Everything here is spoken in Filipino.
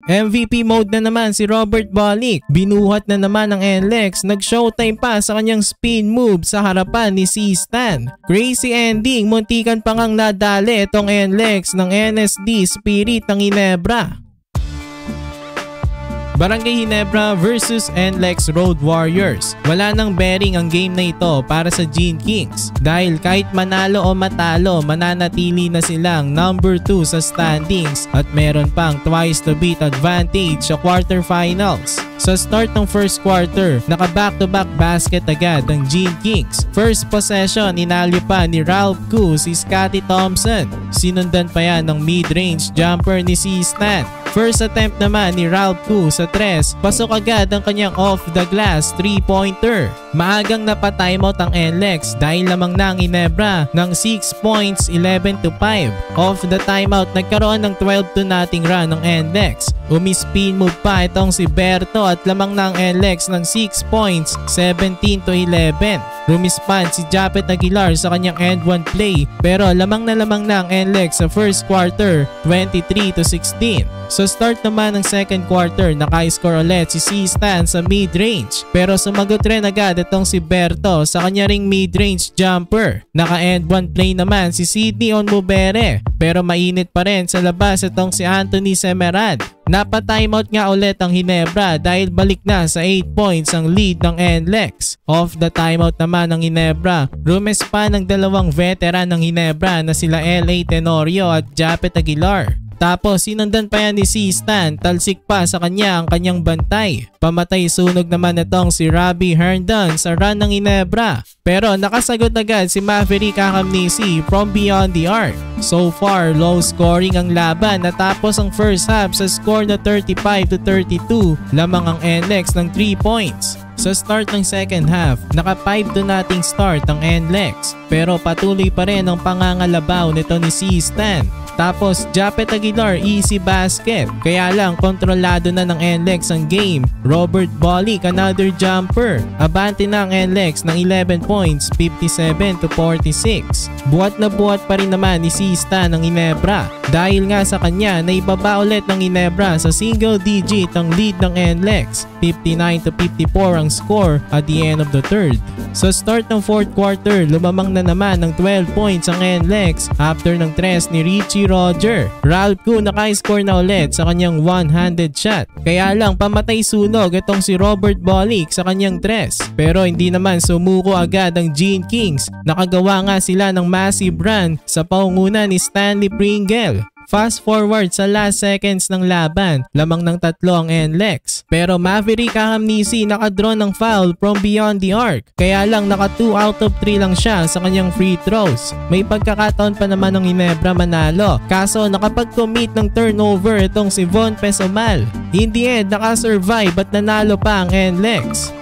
MVP mode na naman si Robert Bolick. Binuhat na naman ng NLEX. Nag-showtime pa sa kanyang spin move sa harapan ni C-Stan. Crazy ending. Muntikan pa ngang nadali itong NLEX ng NSD Spirit ng Ginebra. Barangay Ginebra versus NLEX Road Warriors. Wala nang bearing ang game na ito para sa Gene Kings dahil kahit manalo o matalo, mananatili na silang number 2 sa standings at meron pang twice to beat advantage sa quarterfinals. Sa start ng first quarter, naka back-to-back basket agad ang Gene Kings. First possession, inalyo pa ni Ralph Koo si Scottie Thompson. Sinundan pa yan ng mid-range jumper ni C-Stan. First attempt naman ni Ralph Koo sa 3, pasok agad ang kanyang off-the-glass 3-pointer. Maagang napatimeout ang NLEX dahil lamang na ang Ginebra ng 6 points, 11-5. Off the timeout, nagkaroon ng 12-0 run ng NLEX. Umispin move pa itong si Berto at lamang na ang NLEX ng 6 points, 17-11. Rumispan si Japet Aguilar sa kanyang end 1 play pero lamang na ang NLEX sa first quarter, 23-16. Sa start naman ng second quarter, naka-score ulit si C-Stan sa mid-range pero sumagot rin agad itong si Berto sa kanya ring mid-range jumper. Naka-end 1 play naman si Sidney Onmubere pero mainit pa rin sa labas itong si Anthony Semerad. Napa-timeout nga ulit ang Ginebra dahil balik na sa 8 points ang lead ng NLEX. Off the timeout naman ng Ginebra, rumespan ng dalawang veteran ng Ginebra na sila LA Tenorio at Japet Aguilar. Tapos sinundan pa yan ni C-Stan, talsik pa sa kanya ang kanyang bantay. Pamatay sunog naman itong si Robbie Herndon sa run ng Ginebra. Pero nakasagot agad si Maverick Akamnisi from beyond the arc. So far, low scoring ang laban natapos ang first half sa score na 35-32. Lamang ang NLEX ng 3 points. Sa start ng second half, naka 5-0 start ang NLEX pero patuloy pa rin ang pangangalabaw nito ni C-Stan. Tapos Japet Aguilar easy basket kaya lang kontrolado na ng NLEX ang game. Robert Bolick another jumper. Abante na ang NLEX ng 11 points, 57-46. Buhat na buhat pa rin naman ni C-Stan ng Ginebra. Dahil nga sa kanya naibaba ulit ng Ginebra sa single digit ang lead ng NLEX. 59-54 ang score at the end of the third. Sa start ng fourth quarter, lumamang na naman ng 12 points ang NLEX after ng 3 ni Richie Roger. Ralph Koo naka-score na ulit sa kanyang one-handed shot. Kaya lang pamatay sunog itong si Robert Bolick sa kanyang 3. Pero hindi naman sumuko agad ang Gene Kings. Nakagawa nga sila ng massive run sa paunguna ni Stanley Pringle. Fast forward sa last seconds ng laban, lamang ng 3 ang NLEX. Pero Maverick Akamnisi nakadraw ng foul from beyond the arc. Kaya lang naka 2 out of 3 lang siya sa kanyang free throws. May pagkakataon pa naman ng Ginebra manalo. Kaso nakapag-commit ng turnover itong si Von Pesomal. In the end, nakasurvive at nanalo pa ang NLEX.